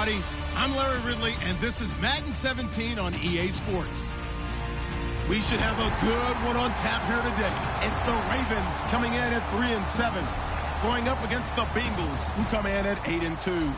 everybody. I'm Larry Ridley, and this is Madden 17 on EA Sports. We should have a good one on tap here today. It's the Ravens coming in at 3-7, going up against the Bengals, who come in at 8-2.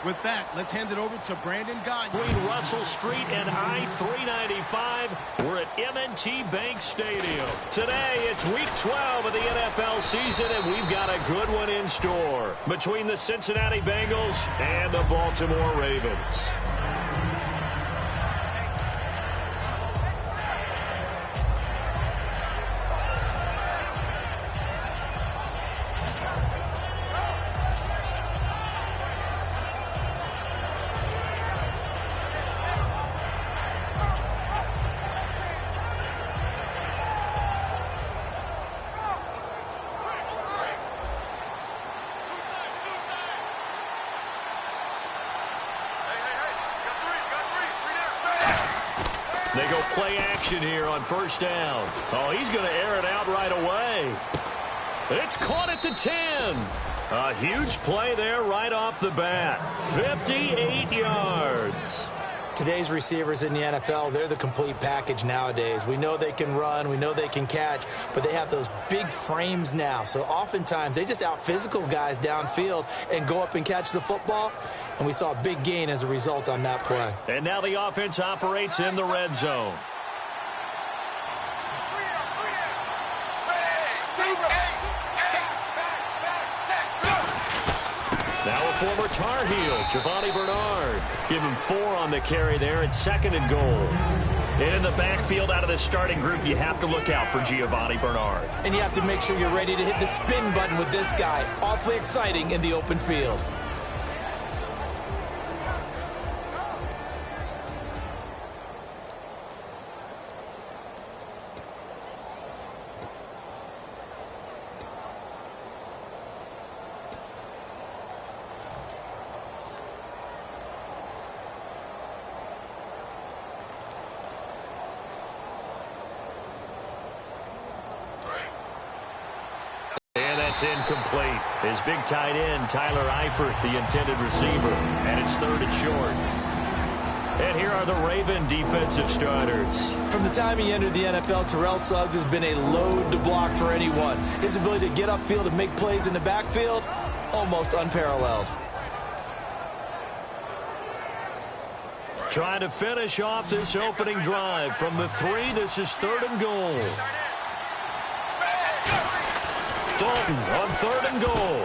With that, let's hand it over to Brandon Gagne. Between Russell Street and I-395, we're at M&T Bank Stadium. Today, it's week 12 of the NFL season, and we've got a good one in store between the Cincinnati Bengals and the Baltimore Ravens. They go play action here on first down. Oh, he's going to air it out right away. It's caught at the 10. A huge play there right off the bat. 58 yards. Today's receivers in the NFL, they're the complete package nowadays. We know they can run, we know they can catch, but they have those big frames now. So oftentimes they just out-physical guys downfield and go up and catch the football. And we saw a big gain as a result on that play. And now the offense operates in the red zone. Now a former Tar Heel, Giovanni Bernard. Give him 4 on the carry there at 2nd and goal. And in the backfield out of the starting group, you have to look out for Giovanni Bernard. And you have to make sure you're ready to hit the spin button with this guy. Awfully exciting in the open field. That's incomplete. His big tight end, Tyler Eifert, the intended receiver. And it's 3rd and short. And here are the Raven defensive starters. From the time he entered the NFL, Terrell Suggs has been a load to block for anyone. His ability to get upfield and make plays in the backfield, almost unparalleled. Trying to finish off this opening drive from the 3. This is 3rd and goal. Dalton on 3rd and goal.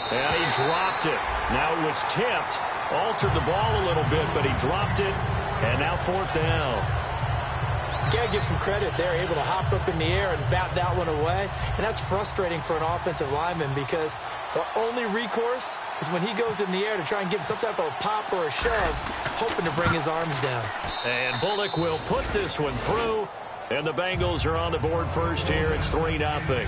And he dropped it. Now it was tipped. Altered the ball a little bit, but he dropped it. And now 4th down. Got to give some credit. They're able to hop up in the air and bat that one away. And that's frustrating for an offensive lineman because the only recourse is when he goes in the air to try and give some type of a pop or a shove, hoping to bring his arms down. And Bullock will put this one through. And the Bengals are on the board first here. It's 3-0.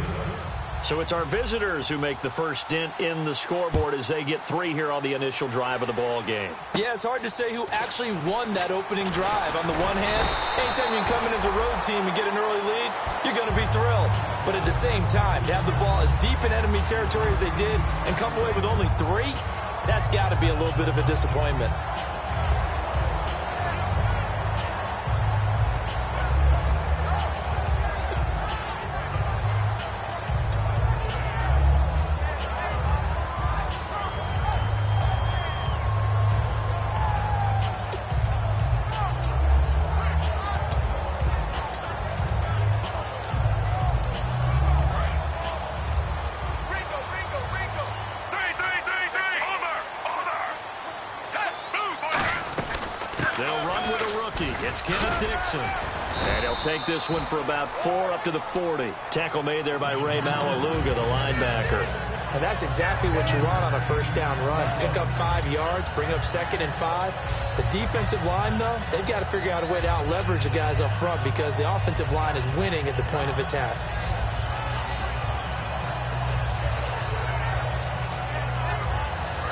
So it's our visitors who make the first dent in the scoreboard as they get 3 here on the initial drive of the ball game. Yeah, it's hard to say who actually won that opening drive. On the one hand, anytime you can come in as a road team and get an early lead, you're going to be thrilled. But at the same time, to have the ball as deep in enemy territory as they did and come away with only 3, that's got to be a little bit of a disappointment. And he'll take this one for about 4 up to the 40. Tackle made there by Ray Malaluga, the linebacker. And that's exactly what you want on a first down run. Pick up 5 yards, bring up 2nd and 5. The defensive line, though, they've got to figure out a way to out-leverage the guys up front because the offensive line is winning at the point of attack.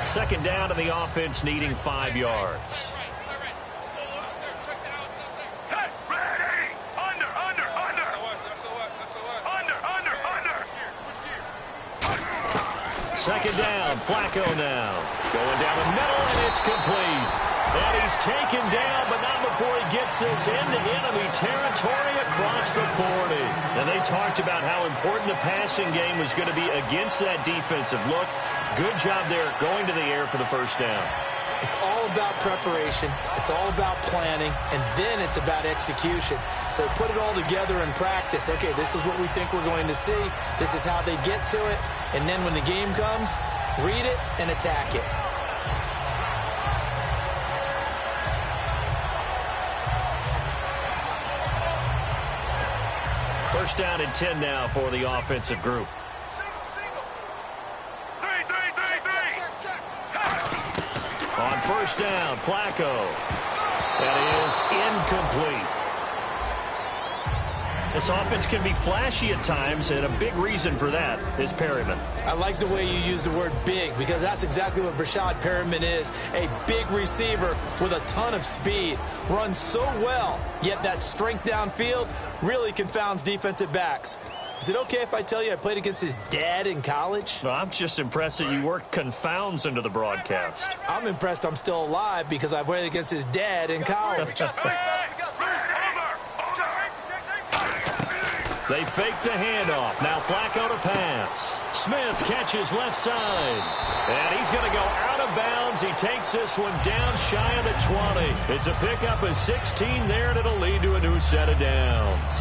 Second down to the offense needing 5 yards. second down. Flacco now. Going down the middle, and it's complete. And he's taken down, but not before he gets this into enemy territory across the 40. And they talked about how important the passing game was going to be against that defensive look. Good job there going to the air for the first down. It's all about preparation. It's all about planning, and then it's about execution. So put it all together in practice. Okay, this is what we think we're going to see. This is how they get to it. And then when the game comes, read it and attack it. First down and 10 now for the offensive group. On first down, Flacco. That is incomplete. This offense can be flashy at times, and a big reason for that is Perryman. I like the way you use the word big, because that's exactly what Brashad Perryman is. A big receiver with a ton of speed. Runs so well, yet that strength downfield really confounds defensive backs. Is it okay if I tell you I played against his dad in college? Well, I'm just impressed that you worked confounds into the broadcast. I'm impressed I'm still alive because I played against his dad in college. They fake the handoff. Now Flacco to pass. Smith catches left side. And he's going to go out of bounds. He takes this one down shy of the 20. It's a pickup of 16 there, and it'll lead to a new set of downs.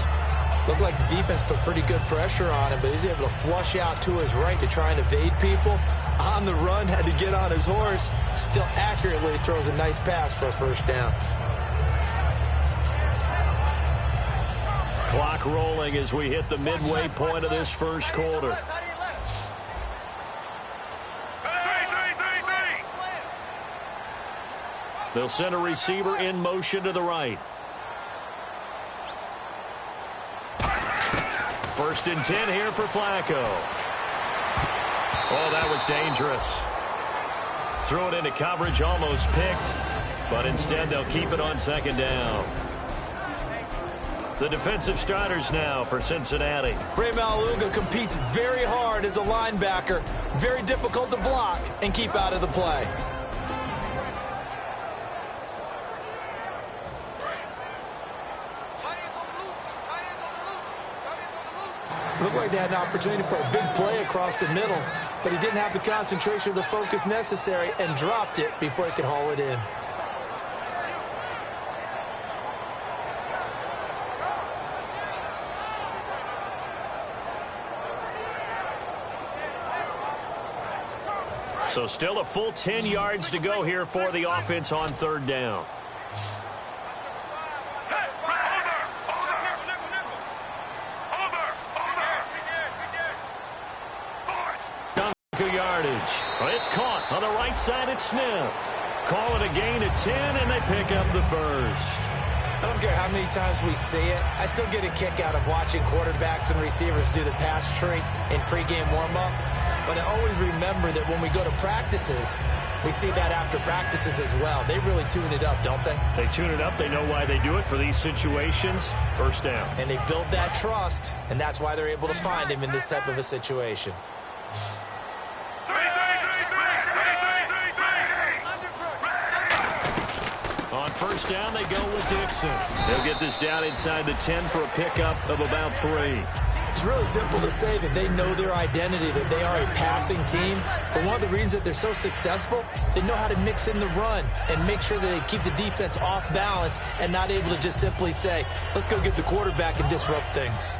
Looked like the defense put pretty good pressure on him, but he's able to flush out to his right to try and evade people. On the run, had to get on his horse. Still accurately throws a nice pass for a first down. Clock rolling as we hit the midway point of this first quarter. They'll send a receiver in motion to the right. First and 10 here for Flacco. Oh, that was dangerous. Throw it into coverage, almost picked. But instead, they'll keep it on second down. The defensive starters now for Cincinnati. Ray Maluga competes very hard as a linebacker. Very difficult to block and keep out of the play. Looked like they had an opportunity for a big play across the middle, but he didn't have the concentration or the focus necessary and dropped it before he could haul it in. So still a full 10 yards to go here for the offense on third down. Yardage. It's caught on the right side at Smith. Call it a gain of 10, and they pick up the first. I don't care how many times we see it. I still get a kick out of watching quarterbacks and receivers do the pass tree in pregame warm-up. But I always remember that when we go to practices, we see that after practices as well. They really tune it up, don't they? They tune it up. They know why they do it for these situations. First down. And they build that trust, and that's why they're able to find him in this type of a situation. On first down, they go with Dixon. They'll get this down inside the 10 for a pickup of about 3. It's really simple to say that they know their identity, that they are a passing team. But one of the reasons that they're so successful, they know how to mix in the run and make sure that they keep the defense off balance and not able to just simply say, let's go get the quarterback and disrupt things.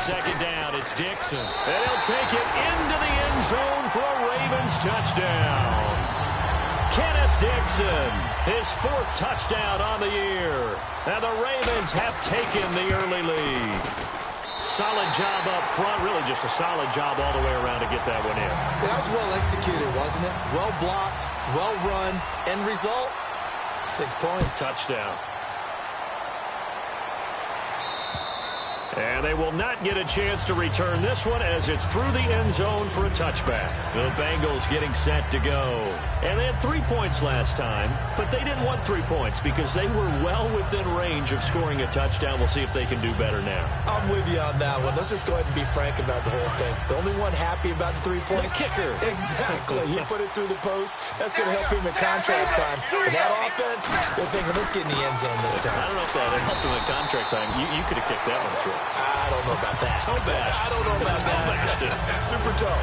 Second down, it's Dixon. And he'll take it into the end zone for a Ravens touchdown. Kenneth Dixon, his 4th touchdown on the year. And the Ravens have taken the early lead. Solid job up front, really just a solid job all the way around to get that one in. That was well executed, wasn't it? Well blocked, well run. End result, 6 points. Touchdown. And they will not get a chance to return this one as it's through the end zone for a touchback. The Bengals getting set to go. And they had 3 points last time, but they didn't want 3 points because they were well within range of scoring a touchdown. We'll see if they can do better now. I'm with you on that one. Let's just go ahead and be frank about the whole thing. The only one happy about the 3-point the kicker. Exactly. He put it through the post. That's going to help him in contract time. But that offense, they're thinking, let's get in the end zone this time. I don't know if that helped him in contract time. You could have kicked that one through. I don't know about that. Toe bash. I don't know about that. Super toe.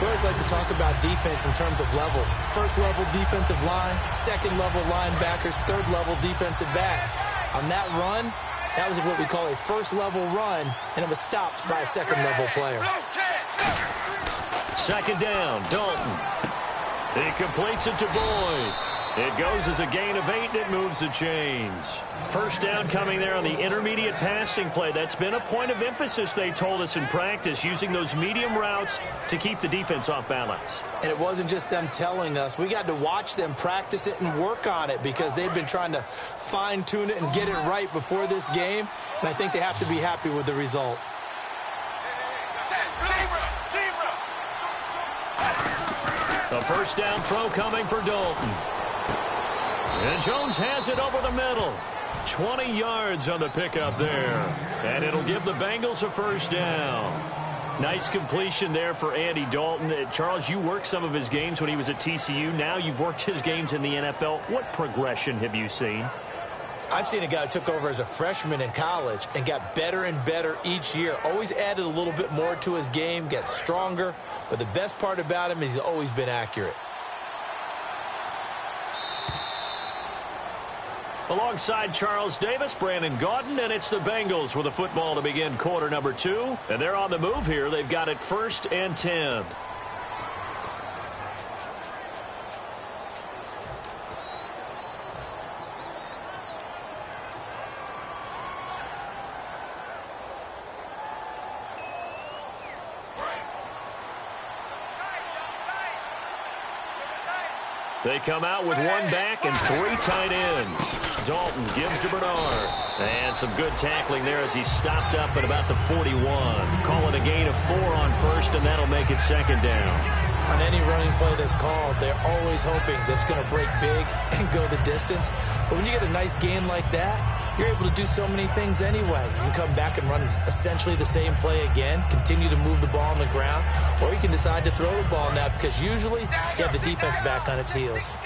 We always like to talk about defense in terms of levels. First level defensive line, second level linebackers, third level defensive backs. On that run, that was what we call a first level run, and it was stopped by a second level player. Second down, Dalton. He completes it to Boyd. It goes as a gain of 8, and it moves the chains. First down coming there on the intermediate passing play. That's been a point of emphasis, they told us in practice, using those medium routes to keep the defense off balance. And it wasn't just them telling us. We got to watch them practice it and work on it because they've been trying to fine-tune it and get it right before this game. And I think they have to be happy with the result. The first down throw coming for Dalton. And Jones has it over the middle. 20 yards on the pickup there. And it'll give the Bengals a first down. Nice completion there for Andy Dalton. Charles, you worked some of his games when he was at TCU. Now you've worked his games in the NFL. What progression have you seen? I've seen a guy who took over as a freshman in college and got better and better each year. Always added a little bit more to his game, got stronger. But the best part about him is he's always been accurate. Alongside Charles Davis, Brandon Gaudin, and it's the Bengals with the football to begin quarter number 2. And they're on the move here. They've got it 1st and 10. They come out with 1 back and 3 tight ends. Dalton gives to Bernard. And some good tackling there as he stopped up at about the 41. Call it a gain of 4 on first, and that'll make it second down. On any running play that's called, they're always hoping that it's going to break big and go the distance. But when you get a nice gain like that, you're able to do so many things anyway. You can come back and run essentially the same play again, continue to move the ball on the ground, or you can decide to throw the ball now because usually you have the defense back on its heels.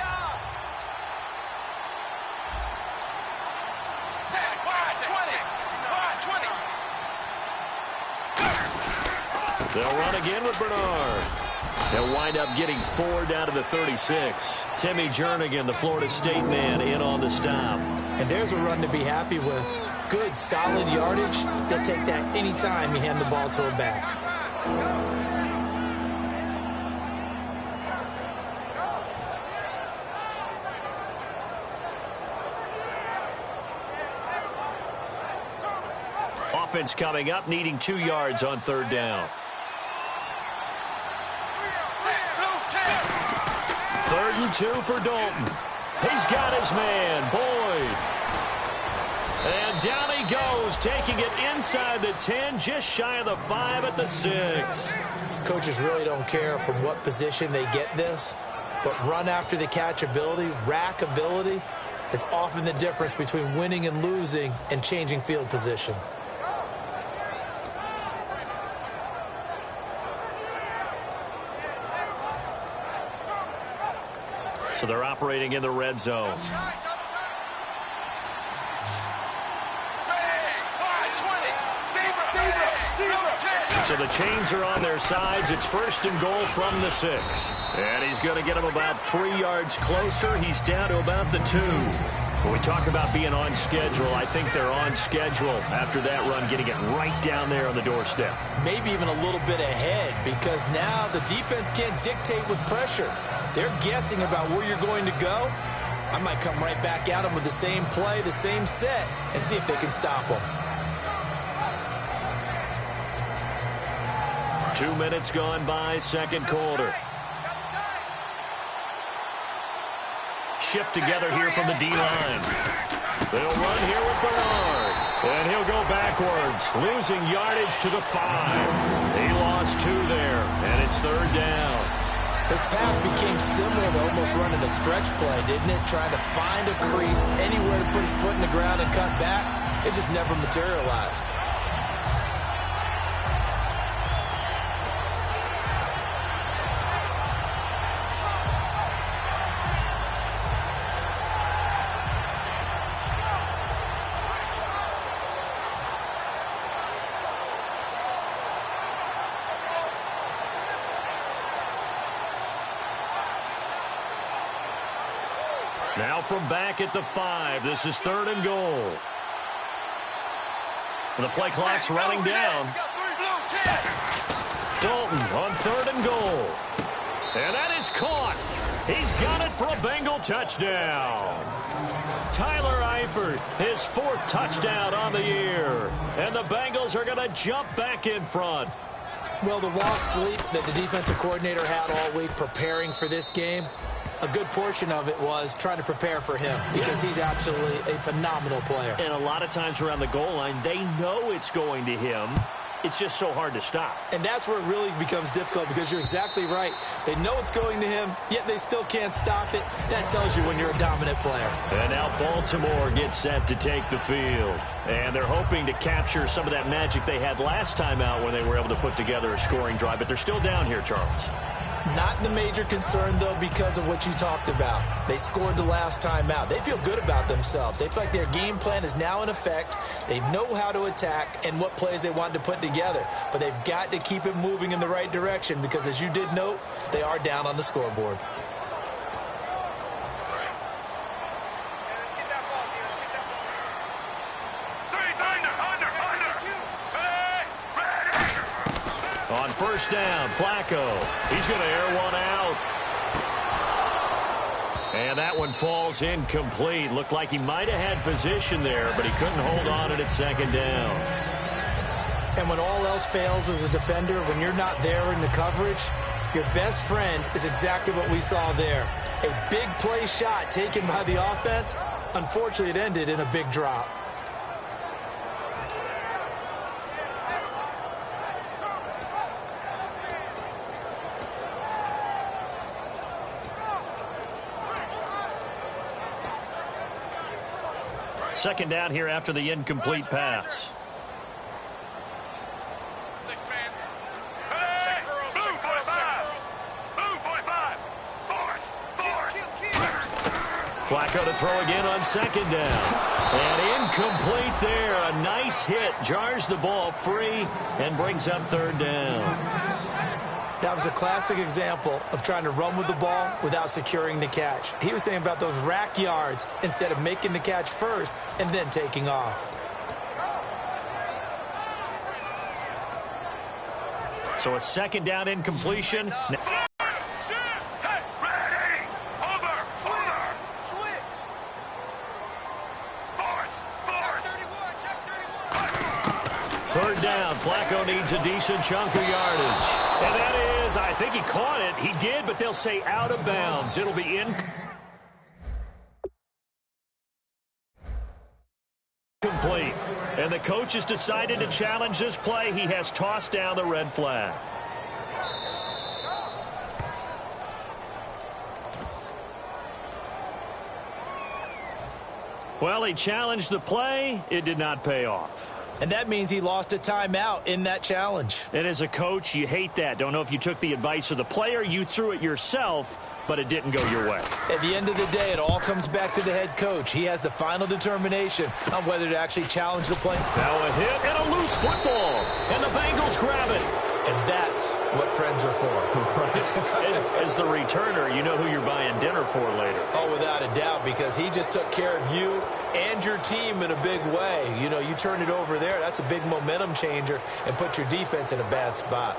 They'll run again with Bernard. They'll wind up getting 4 down to the 36. Timmy Jernigan, the Florida State man, in on the stop. And there's a run to be happy with. Good, solid yardage. They'll take that anytime you hand the ball to a back. Offense coming up, needing 2 yards on 3rd down. 3rd and 2 for Dalton. He's got his man, Boyd. And down he goes, taking it inside the 10, just shy of the 5 at the 6. Coaches really don't care from what position they get this, but run after the catch ability, rack ability, is often the difference between winning and losing and changing field position. So they're operating in the red zone. So the chains are on their sides. It's 1st and goal from the 6. And he's going to get him about 3 yards closer. He's down to about the 2. When we talk about being on schedule, I think they're on schedule after that run, getting it right down there on the doorstep. Maybe even a little bit ahead because now the defense can't dictate with pressure. They're guessing about where you're going to go. I might come right back at them with the same play, the same set, and see if they can stop them. 2 minutes gone by, 2nd quarter. Shift together here from the D-line. They'll run here with Bernard. And he'll go backwards, losing yardage to the 5. He lost 2 there, and it's 3rd down. His path became similar to almost running a stretch play, didn't it? Trying to find a crease, anywhere to put his foot in the ground and cut back. It just never materialized. Now from back at the 5, this is 3rd and goal. And the play clock's running down. Dalton on 3rd and goal. And that is caught. He's got it for a Bengal touchdown. Tyler Eifert, his 4th touchdown on the year. And the Bengals are going to jump back in front. Well, the lost sleep that the defensive coordinator had all week preparing for this game, a good portion of it was trying to prepare for him because he's absolutely a phenomenal player. And a lot of times around the goal line, they know it's going to him. It's just so hard to stop. And that's where it really becomes difficult because you're exactly right. They know it's going to him, yet they still can't stop it. That tells you when you're a dominant player. And now Baltimore gets set to take the field. And they're hoping to capture some of that magic they had last time out when they were able to put together a scoring drive. But they're still down here, Charles. Not the major concern, though, because of what you talked about. They scored the last time out. They feel good about themselves. They feel like their game plan is now in effect. They know how to attack and what plays they want to put together. But they've got to keep it moving in the right direction because, as you did note, they are down on the scoreboard. On 1st down, Flacco. He's going to air one out. And that one falls incomplete. Looked like he might have had position there, but he couldn't hold on it at 2nd down. And when all else fails as a defender, when you're not there in the coverage, your best friend is exactly what we saw there. A big play shot taken by the offense. Unfortunately, it ended in a big drop. Second down here after the incomplete pass. Flacco to throw again on 2nd down. And incomplete there. A nice hit. Jars the ball free and brings up 3rd down. That was a classic example of trying to run with the ball without securing the catch. He was thinking about those rack yards instead of making the catch first and then taking off. So a 2nd down incompletion. Third down, Flacco needs a decent chunk of yardage. And that is, I think he caught it. He did, but they'll say out of bounds. It'll be incomplete. And the coach has decided to challenge this play. He has tossed down the red flag. Well, he challenged the play. It did not pay off. And that means he lost a timeout in that challenge. And as a coach, you hate that. Don't know if you took the advice of the player, you threw it yourself, but it didn't go your way. At the end of the day, it all comes back to the head coach. He has the final determination on whether to actually challenge the play. Now a hit and a loose football. And the Bengals grab it. And that's what friends are for. Right. As the returner, you know who you're buying dinner for later. Oh, without a doubt, because he just took care of you and your team in a big way. You know, you turn it over there, that's a big momentum changer and put your defense in a bad spot.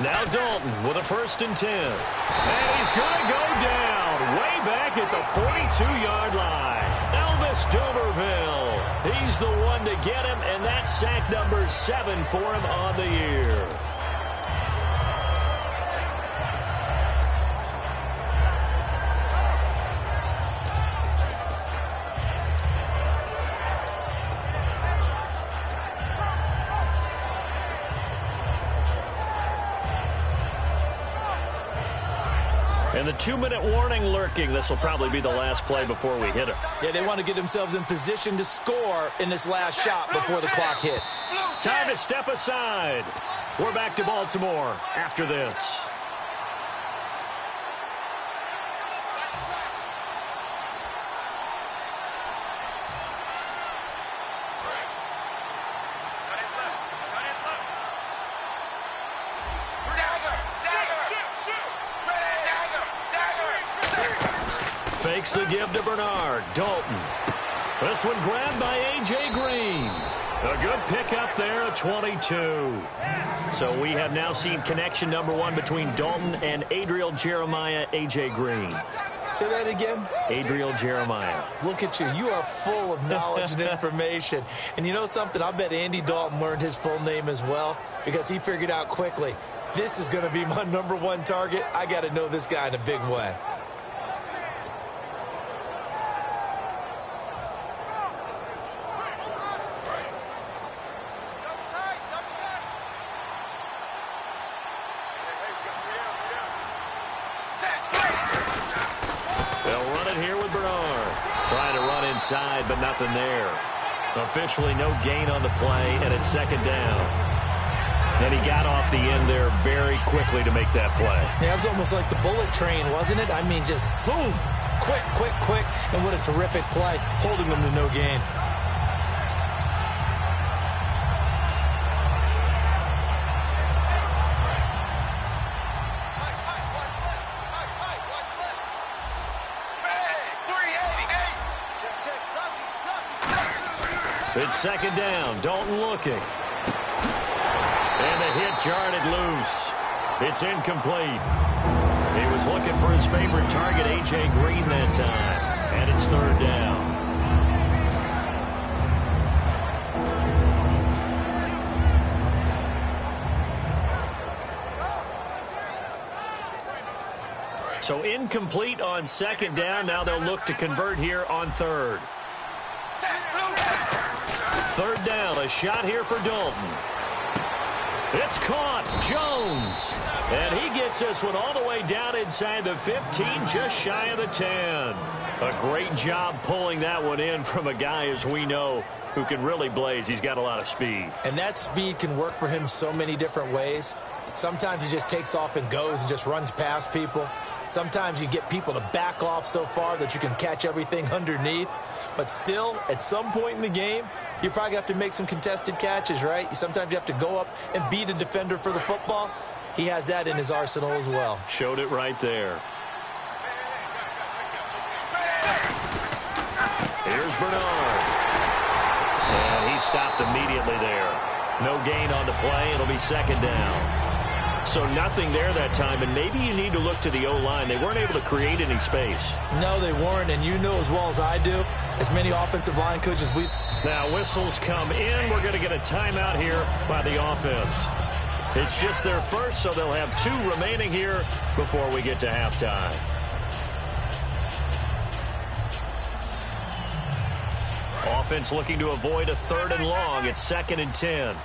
Now Dalton with a 1st and 10. And he's going to go down way back at the 42-yard line. Elvis Dumervil. He's the one to get him, and that's sack number 7 for him on the year. And the 2-minute warning lurking. This will probably be the last play before we hit it. Yeah, they want to get themselves in position to score in this last shot before the clock hits. Time to step aside. We're back to Baltimore after this. Fakes the give to Bernard. Dalton. This one grabbed by A.J. Green. A good pickup there at 22. So we have now seen connection number 1 between Dalton and Adriel Jeremiah, A.J. Green. Say that again? Adriel Jeremiah. Look at you. You are full of knowledge and information. And you know something? I bet Andy Dalton learned his full name as well because he figured out quickly, this is going to be my number 1 target. I got to know this guy in a big way. Inside, but nothing there. Officially no gain on the play, and it's 2nd down. And he got off the end there very quickly to make that play. Yeah, it was almost like the bullet train, wasn't it? I mean, just zoom. Quick, quick, quick. And what a terrific play, holding them to no gain. It's 2nd down. Dalton looking. And the hit jarred it loose. It's incomplete. He was looking for his favorite target, A.J. Green, that time. And it's 3rd down. So incomplete on 2nd down. Now they'll look to convert here on 3rd. 3rd down, a shot here for Dalton. It's caught. Jones. And he gets this one all the way down inside the 15, just shy of the 10. A great job pulling that one in from a guy, as we know, who can really blaze. He's got a lot of speed. And that speed can work for him so many different ways. Sometimes he just takes off and goes and just runs past people. Sometimes you get people to back off so far that you can catch everything underneath. But still, at some point in the game, you probably have to make some contested catches, right? Sometimes you have to go up and beat a defender for the football. He has that in his arsenal as well. Showed it right there. Here's Bernard. And he stopped immediately there. No gain on the play. It'll be 2nd down. So nothing there that time, and maybe you need to look to the O-line. They weren't able to create any space. No, they weren't, and you know as well as I do, as many offensive line coaches we... Now whistles come in. We're going to get a timeout here by the offense. It's just their first, so they'll have 2 remaining here before we get to halftime. Offense looking to avoid a 3rd and long. It's 2nd and 10.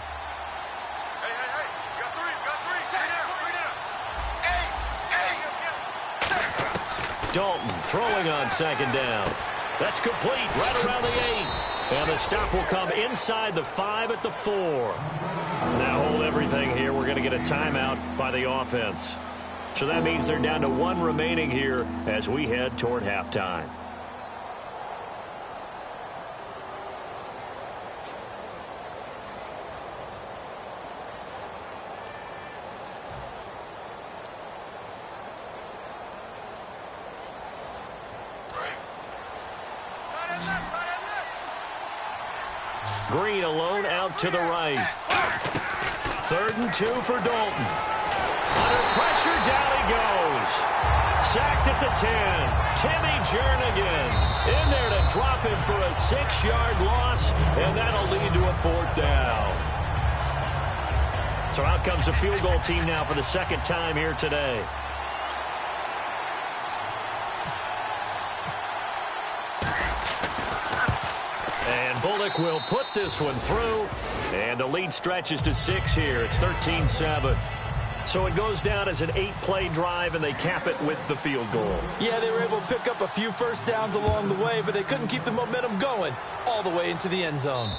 Dalton throwing on 2nd down. That's complete right around the 8. And the stop will come inside the 5 at the 4. Now hold everything here. We're going to get a timeout by the offense. So that means they're down to 1 remaining here as we head toward halftime. Green alone out to the right. 3rd and 2 for Dalton. Under pressure, down he goes. Sacked at the 10. Timmy Jernigan in there to drop him for a 6-yard loss, and that'll lead to a 4th down. So out comes the field goal team now for the second time here today. And Bullock will put this one through, and the lead stretches to 6 here. It's 13-7. So it goes down as an 8-play drive, and they cap it with the field goal. Yeah, they were able to pick up a few first downs along the way, but they couldn't keep the momentum going all the way into the end zone.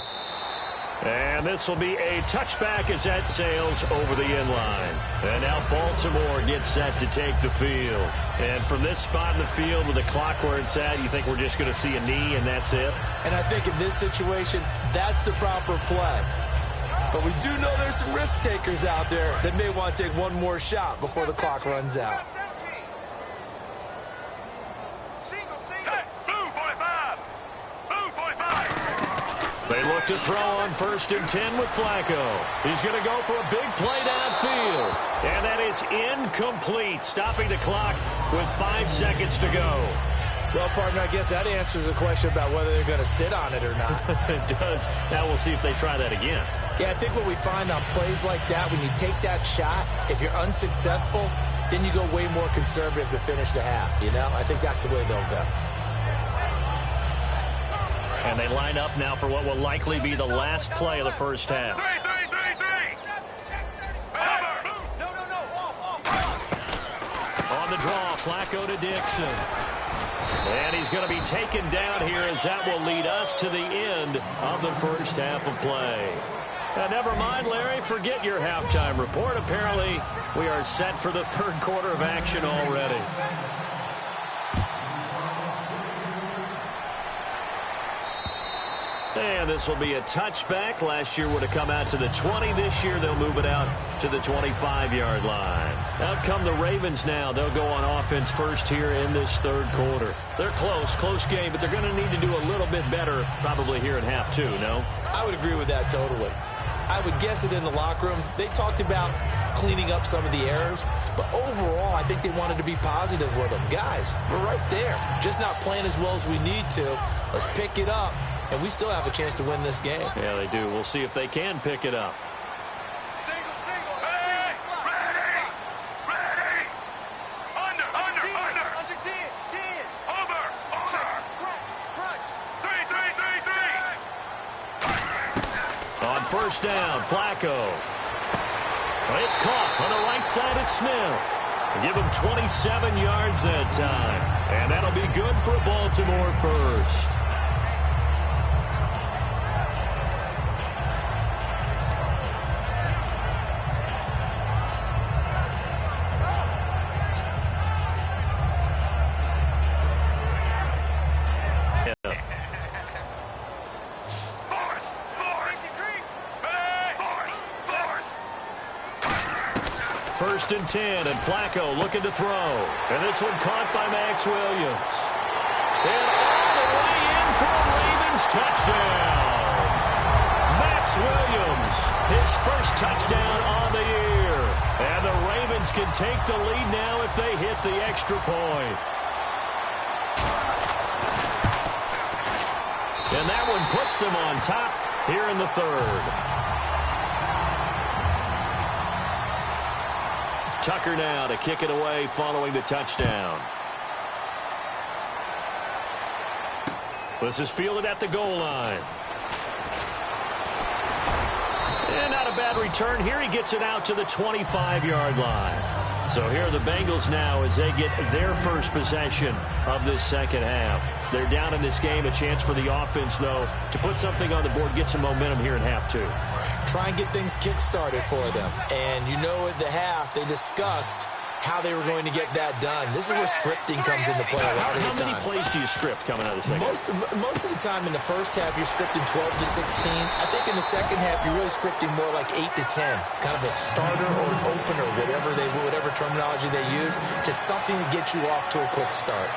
And this will be a touchback as that sails over the end line. And now Baltimore gets set to take the field. And from this spot in the field with the clock where it's at, you think we're just going to see a knee and that's it? And I think in this situation, that's the proper play. But we do know there's some risk takers out there that may want to take one more shot before the clock runs out. They look to throw on 1st and 10 with Flacco. He's going to go for a big play downfield. And that is incomplete, stopping the clock with 5 seconds to go. Well, partner, I guess that answers the question about whether they're going to sit on it or not. It does. Now we'll see if they try that again. Yeah, I think what we find on plays like that, when you take that shot, if you're unsuccessful, then you go way more conservative to finish the half, you know? I think that's the way they'll go. And they line up now for what will likely be the last play of the first half. On the draw, Flacco to Dixon. And he's going to be taken down here as that will lead us to the end of the first half of play. And never mind, Larry, forget your halftime report. Apparently, we are set for the third quarter of action already. And this will be a touchback. Last year would have come out to the 20. This year they'll move it out to the 25-yard line. Out come the Ravens now. They'll go on offense first here in this third quarter. They're close game, but they're going to need to do a little bit better probably here in half 2, no? I would agree with that totally. I would guess it in the locker room. They talked about cleaning up some of the errors, but overall I think they wanted to be positive with them. Guys, we're right there. Just not playing as well as we need to. Let's pick it up. And we still have a chance to win this game. Yeah, they do. We'll see if they can pick it up. Ready. Under. Under 10. Over. Crunch. 3. On first down, Flacco. It's caught on the right side at Smith. Give him 27 yards that time. And that'll be good for a Baltimore first. First and 10, and Flacco looking to throw. And this one caught by Max Williams. And all the way in for a Ravens touchdown. Max Williams, his first touchdown on the year. And the Ravens can take the lead now if they hit the extra point. And that one puts them on top here in the third. Tucker now to kick it away following the touchdown. This is fielded at the goal line. And not a bad return here. He gets it out to the 25-yard line. So here are the Bengals now as they get their first possession of this second half. They're down in this game. A chance for the offense, though, to put something on the board, get some momentum here in half 2. Try and get things kick-started for them. And you know at the half, they discussed how they were going to get that done. This is where scripting comes into play a lot of the time. How many plays do you script coming out of the second half? Most of the time in the first half, you're scripting 12 to 16. I think in the second half, you're really scripting more like 8 to 10. Kind of a starter or an opener, whatever terminology they use. Just something to get you off to a quick start.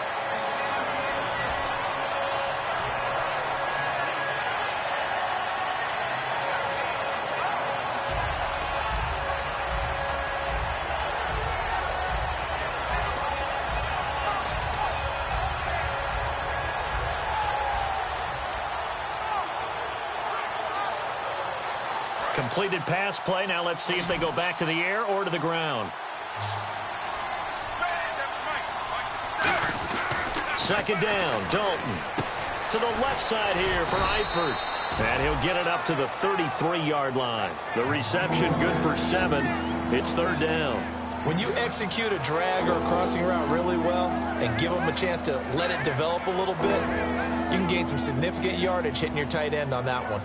Completed pass play. Now let's see if they go back to the air or to the ground. Second down, Dalton. To the left side here for Eifert. And he'll get it up to the 33-yard line. The reception good for 7. It's third down. When you execute a drag or a crossing route really well and give them a chance to let it develop a little bit, you can gain some significant yardage hitting your tight end on that one.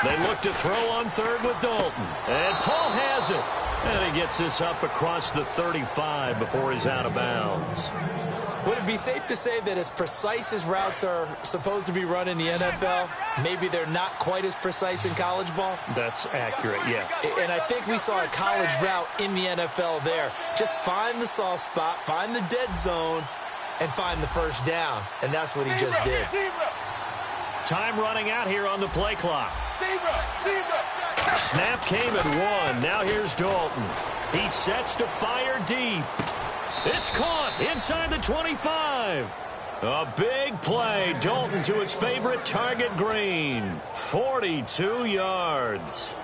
They look to throw on third with Dalton. And Paul has it. And he gets this up across the 35 before he's out of bounds. Would it be safe to say that as precise as routes are supposed to be run in the NFL, maybe they're not quite as precise in college ball? That's accurate, yeah. And I think we saw a college route in the NFL there. Just find the soft spot, find the dead zone, and find the first down. And that's what he just did. Time running out here on the play clock. Snap came at 1. Now here's Dalton. He sets to fire deep. It's caught inside the 25. A big play. Dalton to his favorite target, Green. 42 yards.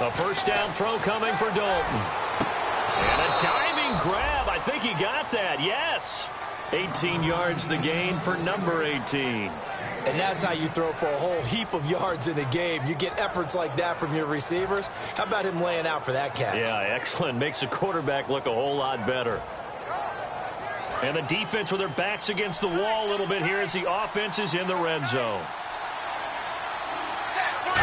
A first down throw coming for Dalton. And a diving grab. I think he got that. Yes. 18 yards the gain for number 18. And that's how you throw for a whole heap of yards in a game. You get efforts like that from your receivers. How about him laying out for that catch? Yeah, excellent. Makes the quarterback look a whole lot better. And the defense with their backs against the wall a little bit here as the offense is in the red zone.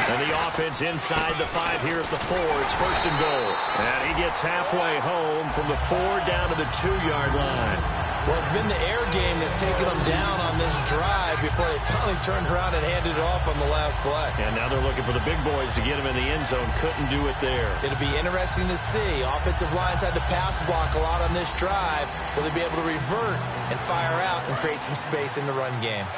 And the offense inside the 5 here at the 4. It's first and goal. And he gets halfway home from the 4 down to the 2-yard line. Well, it's been the air game that's taken them down on this drive before they finally turned around and handed it off on the last play. And now they're looking for the big boys to get him in the end zone. Couldn't do it there. It'll be interesting to see. Offensive lines had to pass block a lot on this drive. Will they be able to revert and fire out and create some space in the run game?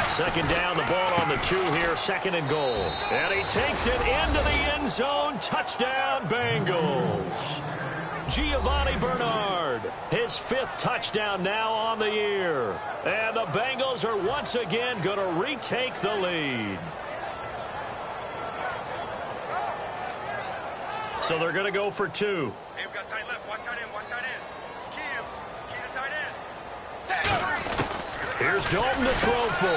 Second down, the ball on the 2 here, second and goal. And he takes it into the end zone. Touchdown, Bengals. Giovanni Bernard, his 5th touchdown now on the year. And the Bengals are once again going to retake the lead. So they're going to go for 2. Hey, we got tight left. Watch tight end. Watch tight end. Key him. Key the tight end. Here's Dalton to throw for.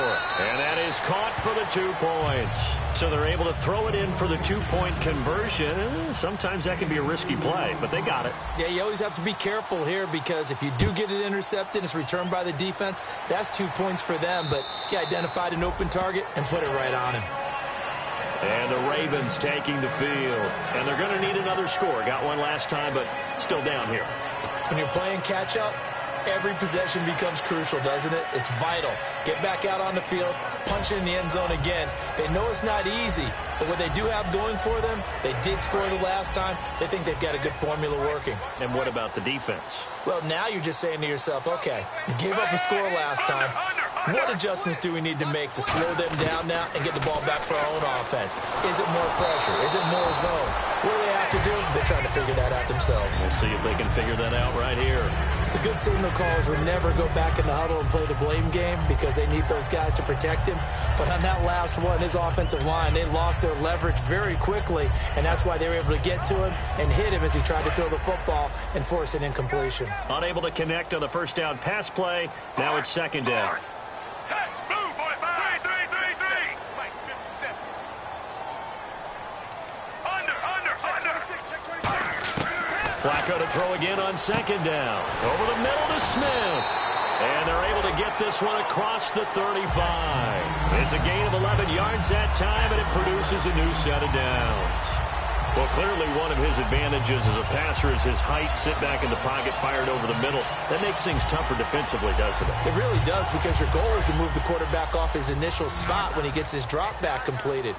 And that is caught for the 2 points. So they're able to throw it in for the 2-point conversion. Sometimes that can be a risky play, but they got it. Yeah, you always have to be careful here because if you do get it intercepted, it's returned by the defense. That's 2 points for them, but he identified an open target and put it right on him. And the Ravens taking the field. And they're going to need another score. Got one last time, but still down here. When you're playing catch-up, every possession becomes crucial, doesn't it? It's vital. Get back out on the field, punch it in the end zone again. They know it's not easy, but what they do have going for them, they did score the last time. They think they've got a good formula working. And what about the defense? Well, now you're just saying to yourself, okay, you gave up a score last time. What adjustments do we need to make to slow them down now and get the ball back for our own offense? Is it more pressure? Is it more zone? What do they have to do? They're trying to figure that out themselves. We'll see if they can figure that out right here. The good signal callers would never go back in the huddle and play the blame game because they need those guys to protect him. But on that last one, his offensive line, they lost their leverage very quickly, and that's why they were able to get to him and hit him as he tried to throw the football and force an incompletion. Unable to connect on the first down pass play. Now it's second down. Set, move, 45, 3, 3, 3, 3. Mike, 57. Under. Flacco to throw again on second down. Over the middle to Smith. And they're able to get this one across the 35. It's a gain of 11 yards that time, and it produces a new set of downs. Well, clearly one of his advantages as a passer is his height, sit back in the pocket, fired over the middle. That makes things tougher defensively, doesn't it? It really does, because your goal is to move the quarterback off his initial spot when he gets his drop back completed.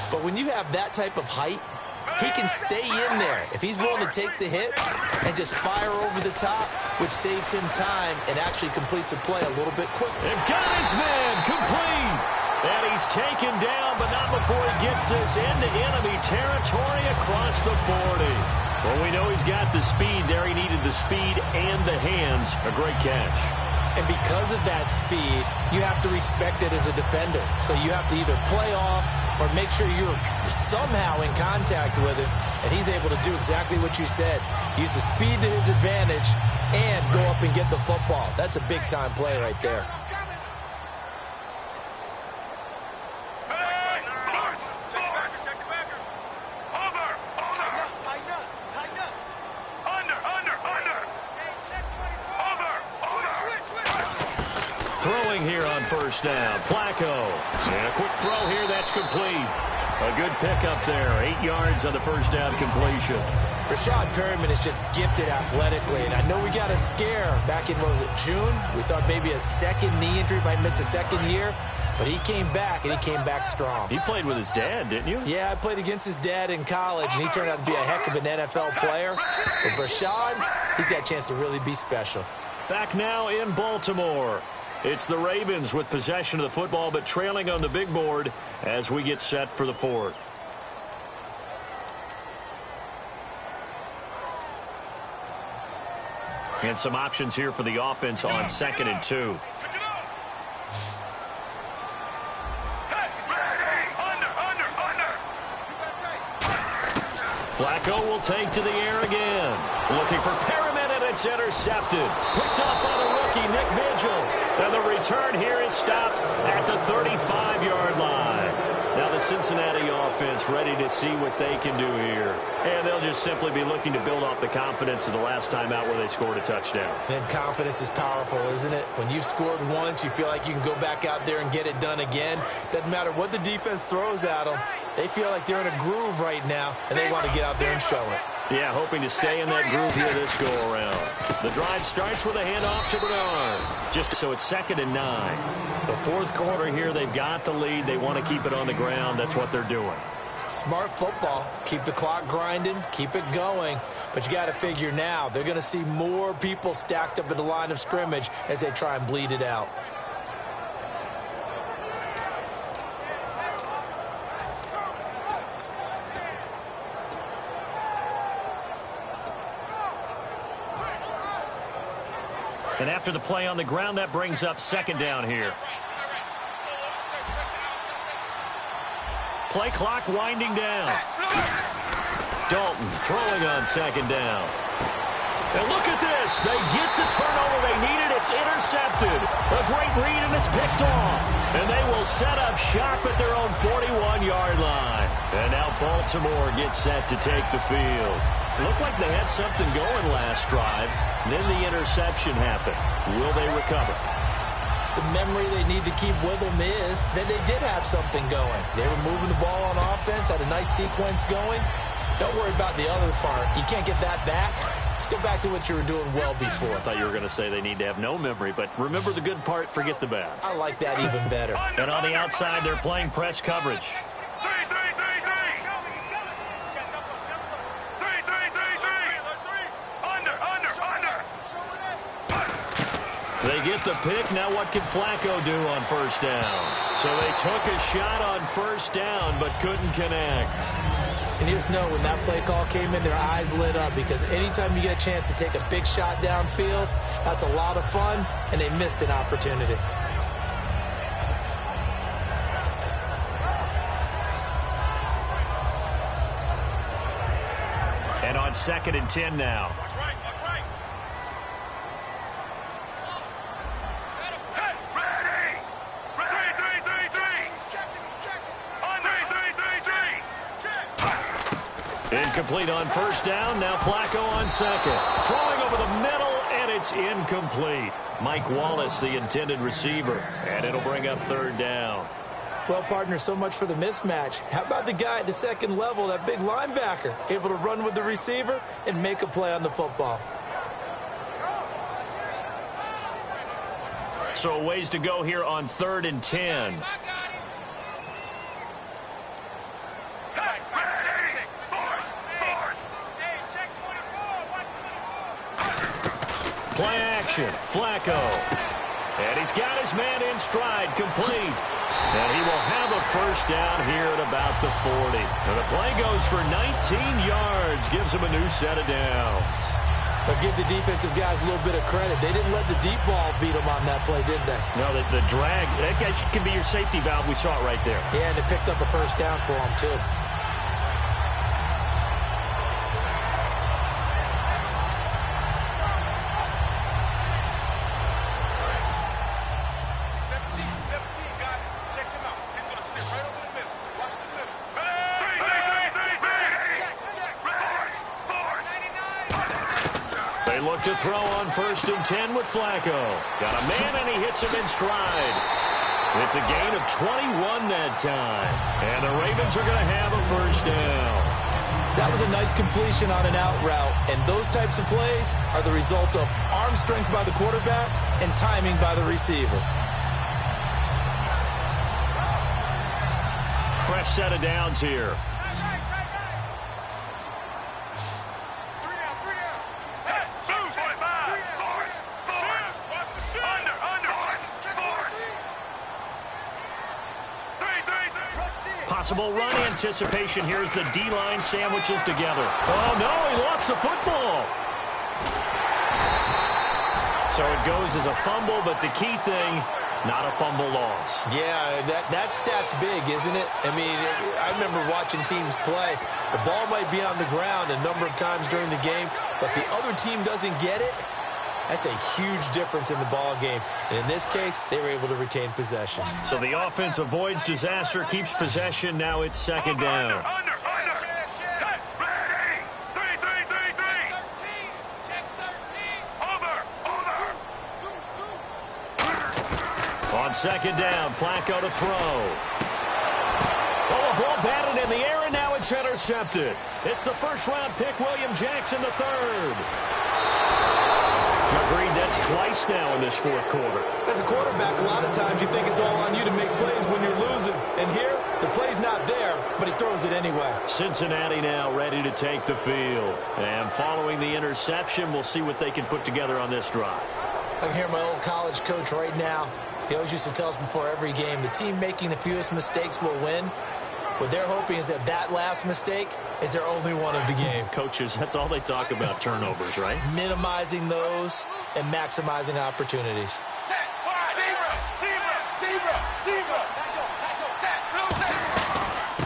But when you have that type of height, he can stay in there if he's willing to take the hits and just fire over the top, which saves him time and actually completes a play a little bit quicker. They've got his man complete. And he's taken down, but not before he gets this into enemy territory across the 40. Well, we know he's got the speed there. He needed the speed and the hands. A great catch. And because of that speed, you have to respect it as a defender. So you have to either play off or make sure you're somehow in contact with him. And he's able to do exactly what you said. Use the speed to his advantage and go up and get the football. That's a big-time play right there. Throwing here on first down. Flacco. And a quick throw here. That's complete. A good pickup there. 8 yards on the first down completion. Rashad Perryman is just gifted athletically. And I know we got a scare back in, what was it, June? We thought maybe a second knee injury, might miss a second year. But he came back, and he came back strong. He played with his dad, didn't you? Yeah, I played against his dad in college, and he turned out to be a heck of an NFL player. But Rashad, he's got a chance to really be special. Back now in Baltimore. It's the Ravens with possession of the football, but trailing on the big board as we get set for the fourth. And some options here for the offense on 2nd and 2. Flacco will take to the air again. Looking for Perriman, and it's intercepted. Picked up by the rookie, Nick Vigil. And the return here is stopped at the 35-yard line. Now the Cincinnati offense ready to see what they can do here. And they'll just simply be looking to build off the confidence of the last time out where they scored a touchdown. And confidence is powerful, isn't it? When you've scored once, you feel like you can go back out there and get it done again. Doesn't matter what the defense throws at them. They feel like they're in a groove right now, and they want to get out there and show it. Yeah, hoping to stay in that groove here this go-around. The drive starts with a handoff to Bernard. Just so it's 2nd and 9. The fourth quarter here, they've got the lead. They want to keep it on the ground. That's what they're doing. Smart football. Keep the clock grinding. Keep it going. But you got to figure now, they're going to see more people stacked up at the line of scrimmage as they try and bleed it out. And after the play on the ground, that brings up 2nd down here. Play clock winding down. Dalton throwing on 2nd down. And look at this. They get the turnover they needed. It's intercepted. A great read, and it's picked off. And they will set up shop at their own 41-yard line. And now Baltimore gets set to take the field. Looked like they had something going last drive. Then the interception happened. Will they recover? The memory they need to keep with them is that they did have something going. They were moving the ball on offense, had a nice sequence going. Don't worry about the other part. You can't get that back. Let's go back to what you were doing well before. I thought you were going to say they need to have no memory, but remember the good part, forget the bad. I like that even better. And on the outside, they're playing press coverage. They get the pick. Now what can Flacco do on first down? So they took a shot on first down but couldn't connect. And you just know when that play call came in, their eyes lit up, because anytime you get a chance to take a big shot downfield, that's a lot of fun, and they missed an opportunity. And on 2nd and 10 now. Incomplete on first down. Now Flacco on second. Throwing over the middle, and it's incomplete. Mike Wallace, the intended receiver, and it'll bring up third down. Well, partner, so much for the mismatch. How about the guy at the second level, that big linebacker, able to run with the receiver and make a play on the football? So a ways to go here on 3rd and 10. Play action, Flacco. And he's got his man in stride, complete. And he will have a first down here at about the 40. And the play goes for 19 yards, gives him a new set of downs. But give the defensive guys a little bit of credit. They didn't let the deep ball beat them on that play, did they? No, the drag, that can be your safety valve. We saw it right there. Yeah, and it picked up a first down for them, too. To throw on 1st and 10 with Flacco. Got a man, and he hits him in stride. It's a gain of 21 that time. And the Ravens are going to have a first down. That was a nice completion on an out route. And those types of plays are the result of arm strength by the quarterback and timing by the receiver. Fresh set of downs here. Possible run anticipation here as the D-line sandwiches together. Oh, no, he lost the football. So it goes as a fumble, but the key thing, not a fumble loss. Yeah, that stat's big, isn't it? I mean, I remember watching teams play. The ball might be on the ground a number of times during the game, but the other team doesn't get it. That's a huge difference in the ball game. And in this case, they were able to retain possession. So the offense avoids disaster, keeps possession. Now it's second down. Under. Set, ready. 3. Check 13. Over. On second down, Flacco to throw. Oh, a ball batted in the air, and now it's intercepted. It's the first-round pick, William Jackson, the third. Agreed, that's twice now in this fourth quarter. As a quarterback, a lot of times you think it's all on you to make plays when you're losing. And here, the play's not there, but he throws it anyway. Cincinnati now ready to take the field. And following the interception, we'll see what they can put together on this drive. I can hear my old college coach right now. He always used to tell us before every game, the team making the fewest mistakes will win. What they're hoping is that last mistake is their only one of the game. Coaches, that's all they talk about, turnovers, right? Minimizing those and maximizing opportunities.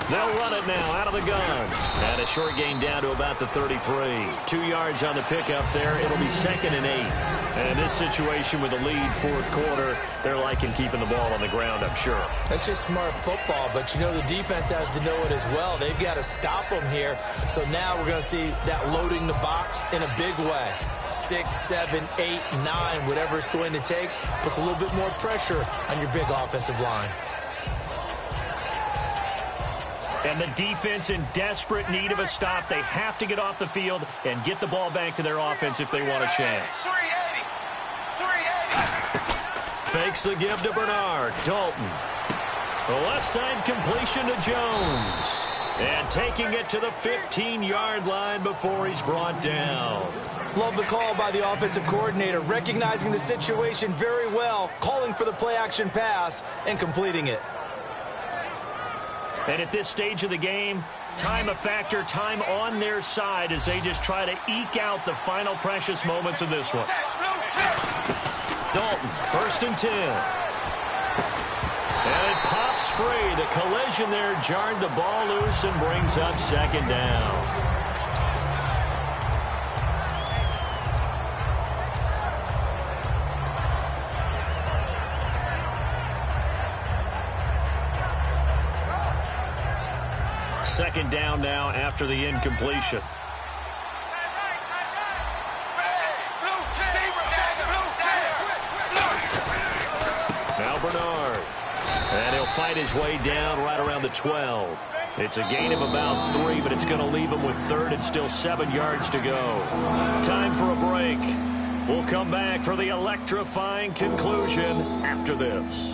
They'll run it now out of the gun. And a short gain down to about the 33. 2 yards on the pickup there. It'll be 2nd and 8. And in this situation with a lead fourth quarter, they're liking keeping the ball on the ground, I'm sure. That's just smart football, but you know the defense has to know it as well. They've got to stop them here. So now we're going to see that loading the box in a big way. 6, 7, 8, 9, whatever it's going to take, puts a little bit more pressure on your big offensive line. And the defense in desperate need of a stop. They have to get off the field and get the ball back to their offense if they want a chance. 380. Fakes the give to Bernard. Dalton. The left side completion to Jones. And taking it to the 15-yard line before he's brought down. Love the call by the offensive coordinator, recognizing the situation very well, calling for the play-action pass and completing it. And at this stage of the game, time a factor, time on their side as they just try to eke out the final precious moments of this one. Dalton, 1st and 10. And it pops free. The collision there jarred the ball loose and brings up 2nd down. Second down now after the incompletion. Now Bernard. And he'll fight his way down right around the 12. It's a gain of about 3, but it's going to leave him with third and still 7 yards to go. Time for a break. We'll come back for the electrifying conclusion after this.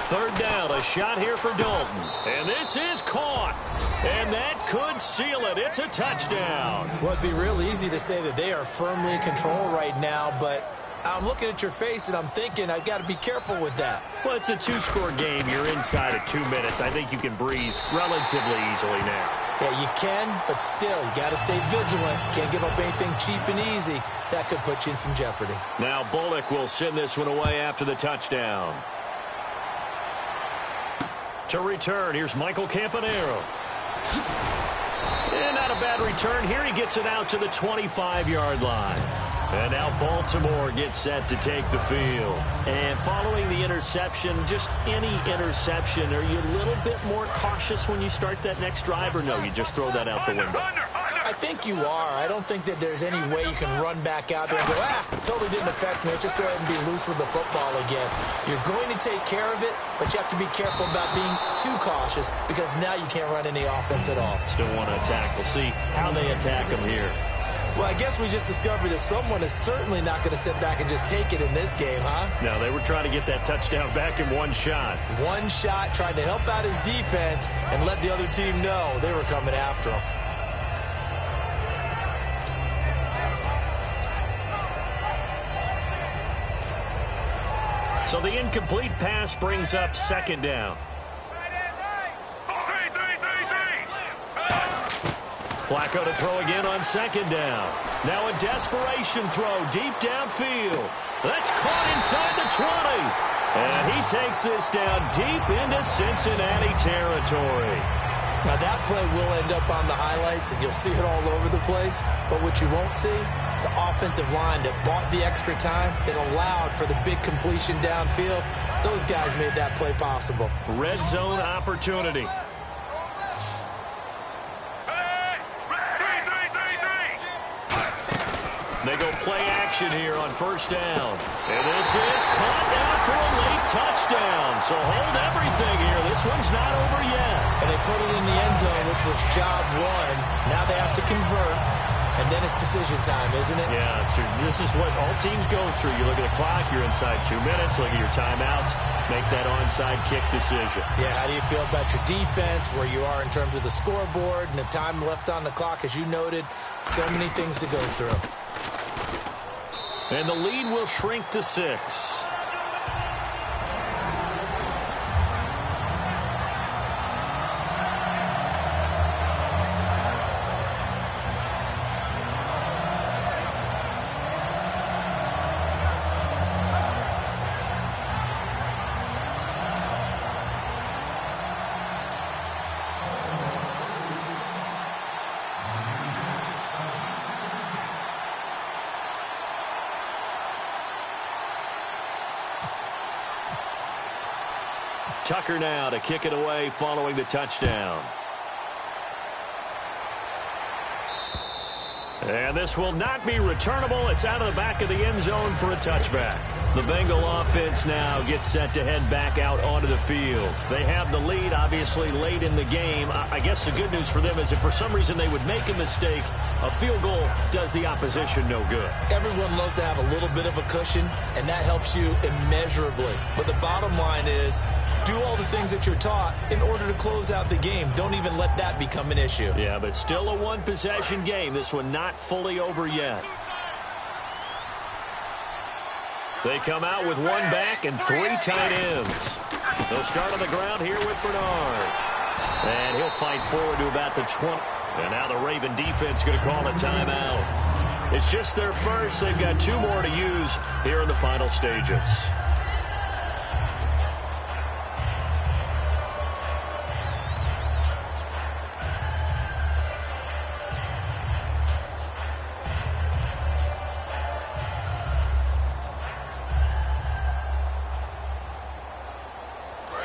Third down, a shot here for Dalton. And this is caught. And that could seal it. It's a touchdown. Well, it'd be real easy to say that they are firmly in control right now, but I'm looking at your face and I'm thinking I've got to be careful with that. Well, it's a 2-score game. You're inside of 2 minutes. I think you can breathe relatively easily now. Yeah, you can, but still, you got to stay vigilant. Can't give up anything cheap and easy. That could put you in some jeopardy. Now Bullock will send this one away after the touchdown. To return, here's Michael Campanaro. And not a bad return here. He gets it out to the 25-yard line. And now Baltimore gets set to take the field. And following the interception, just any interception, are you a little bit more cautious when you start that next drive, or no, you just throw that out the window? I think you are. I don't think that there's any way you can run back out there and go, totally didn't affect me. Let's just go ahead and be loose with the football again. You're going to take care of it, but you have to be careful about being too cautious because now you can't run any offense at all. Still want to attack. We'll see how they attack them here. Well, I guess we just discovered that someone is certainly not going to sit back and just take it in this game, huh? No, they were trying to get that touchdown back in one shot. One shot, trying to help out his defense and let the other team know they were coming after him. So the incomplete pass brings up second down. Flacco to throw again on second down. Now a desperation throw deep downfield. That's caught inside the 20. And he takes this down deep into Cincinnati territory. Now that play will end up on the highlights, and you'll see it all over the place. But what you won't see, the offensive line that bought the extra time, that allowed for the big completion downfield, those guys made that play possible. Red zone opportunity. They go play action here on first down. And this is caught down for a late touchdown. So hold everything here. This one's not over yet. And they put it in the end zone, which was job one. Now they have to convert. And then it's decision time, isn't it? Yeah, so this is what all teams go through. You look at the clock, you're inside 2 minutes. Look at your timeouts. Make that onside kick decision. Yeah, how do you feel about your defense, where you are in terms of the scoreboard, and the time left on the clock, as you noted? So many things to go through. And the lead will shrink to 6. Tucker now to kick it away following the touchdown. And this will not be returnable. It's out of the back of the end zone for a touchback. The Bengal offense now gets set to head back out onto the field. They have the lead, obviously, late in the game. I guess the good news for them is if for some reason they would make a mistake, a field goal does the opposition no good. Everyone loves to have a little bit of a cushion, and that helps you immeasurably. But the bottom line is, do all the things that you're taught in order to close out the game. Don't even let that become an issue. Yeah, but still a one-possession game. This one not fully over yet. They come out with one back and 3 tight ends. They'll start on the ground here with Bernard. And he'll fight forward to about the 20. And now the Raven defense going to call a timeout. It's just their first. They've got 2 more to use here in the final stages.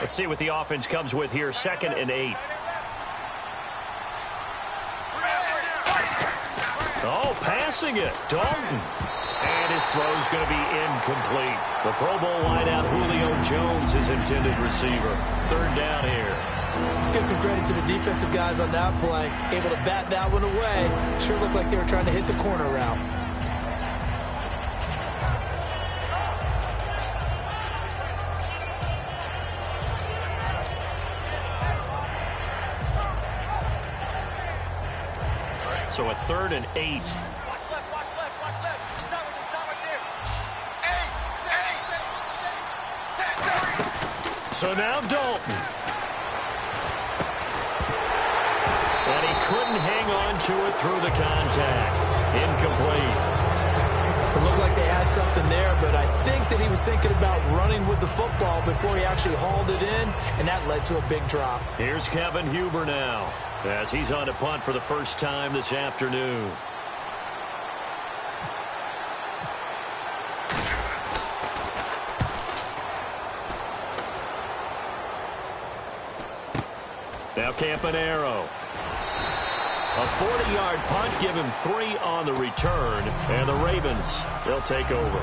Let's see what the offense comes with here. 2nd and 8. Oh, passing it. Dalton. And his throw's going to be incomplete. The Pro Bowl wideout Julio Jones is intended receiver. 3rd down here. Let's give some credit to the defensive guys on that play. Able to bat that one away. Sure looked like they were trying to hit the corner route. So a 3rd and 8. So now Dalton. And he couldn't hang on to it through the contact. Incomplete. It looked like they had something there, but I think that he was thinking about running with the football before he actually hauled it in, and that led to a big drop. Here's Kevin Huber now, as he's on to punt for the first time this afternoon. Now Campanaro. A 40-yard punt, give him 3 on the return, and the Ravens, they'll take over.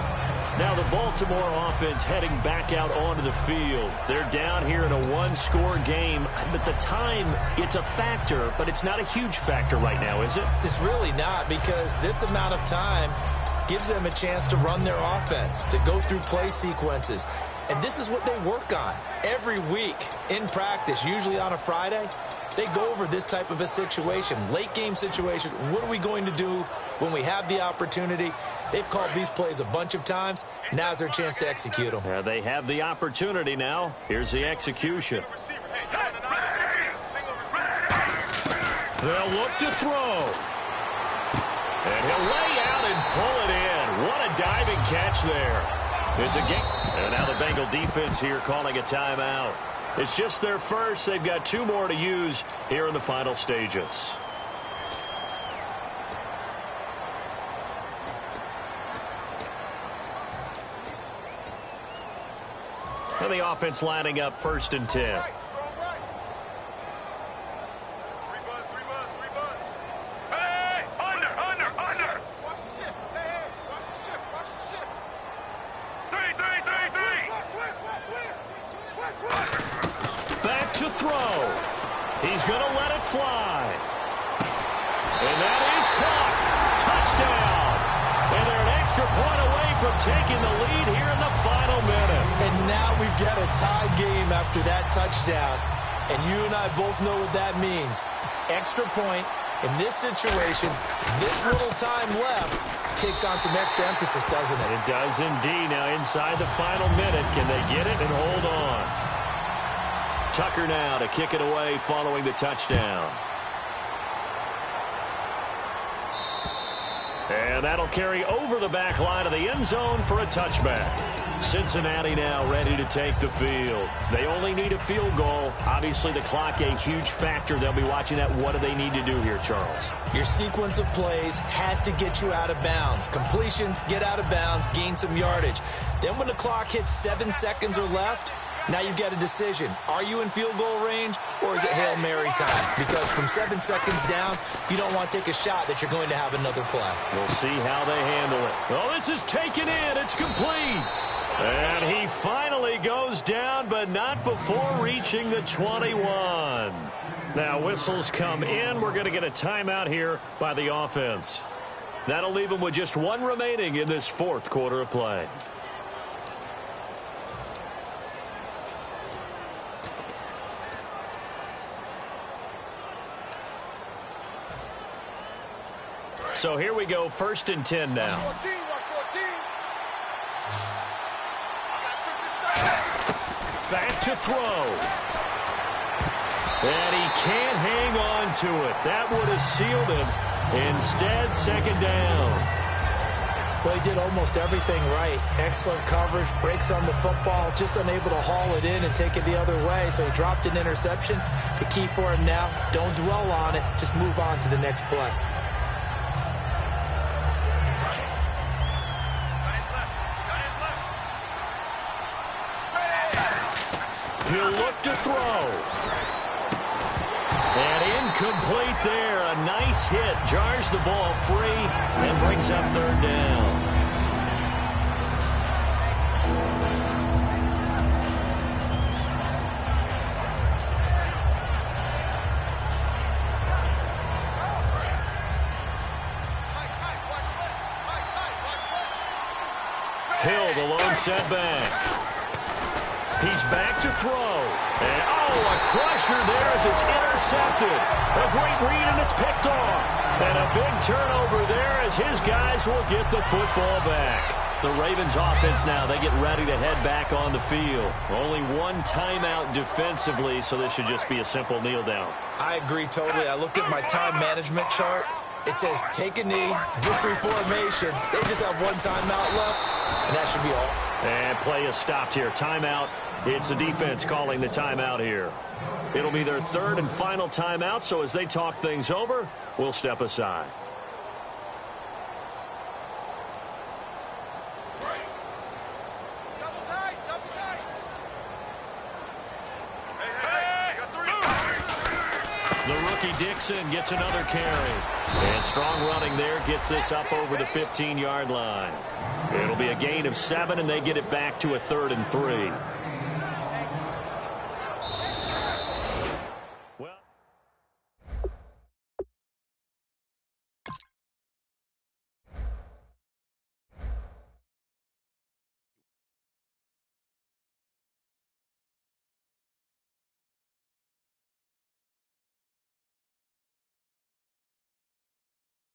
Now the Baltimore offense heading back out onto the field. They're down here in a 1-score game, but the time, it's a factor, but it's not a huge factor right now, is it? It's really not, because this amount of time gives them a chance to run their offense, to go through play sequences. And this is what they work on every week in practice, usually on a Friday. They go over this type of a situation, late game situation. What are we going to do when we have the opportunity? They've called these plays a bunch of times. Now's their chance to execute them. Yeah, they have the opportunity now. Here's the execution. They'll look to throw. And he'll lay out and pull it in. What a diving catch there. It's a game. And now the Bengal defense here calling a timeout. It's just their first. They've got 2 more to use here in the final stages. And the offense lining up 1st and 10. Back to throw. He's going to let it fly. And that is caught. Touchdown. And they're an extra point away from taking the lead here in the final minute. And now we've got a tie game after that touchdown. And you and I both know what that means. Extra point in this situation, this little time left, takes on some extra emphasis, doesn't it? It does indeed. Now inside the final minute, can they get it and hold on? Tucker now to kick it away following the touchdown. And that'll carry over the back line of the end zone for a touchback. Cincinnati now ready to take the field. They only need a field goal. Obviously, the clock a huge factor. They'll be watching that. What do they need to do here, Charles? Your sequence of plays has to get you out of bounds. Completions, get out of bounds, gain some yardage. Then when the clock hits 7 seconds or left, now you've got a decision. Are you in field goal range, or is it Hail Mary time? Because from 7 seconds down, you don't want to take a shot that you're going to have another play. We'll see how they handle it. Oh, this is taken in. It's complete. And he finally goes down, but not before reaching the 21. Now, whistles come in. We're going to get a timeout here by the offense. That'll leave them with just 1 remaining in this 4th quarter of play. So here we go, 1st and 10 now. Back to throw. And he can't hang on to it. That would have sealed him. Instead, 2nd down. Well, he did almost everything right. Excellent coverage, breaks on the football, just unable to haul it in and take it the other way. So he dropped an interception. The key for him now, don't dwell on it. Just move on to the next play. He'll look to throw. And incomplete there. A nice hit. Jars the ball free and brings up third down. Hill, the lone setback. He's back to throw. And, a crusher there as it's intercepted. A great read, and it's picked off. And a big turnover there as his guys will get the football back. The Ravens offense now, they get ready to head back on the field. Only one timeout defensively, so this should just be a simple kneel down. I agree totally. I looked at my time management chart. It says take a knee, victory formation. They just have one timeout left, and that should be all. And play is stopped here. Timeout. It's the defense calling the timeout here. It'll be their third and final timeout, so as they talk things over, we'll step aside. The rookie Dixon gets another carry. And strong running there gets this up over the 15-yard line. It'll be a gain of 7, and they get it back to a 3rd and 3.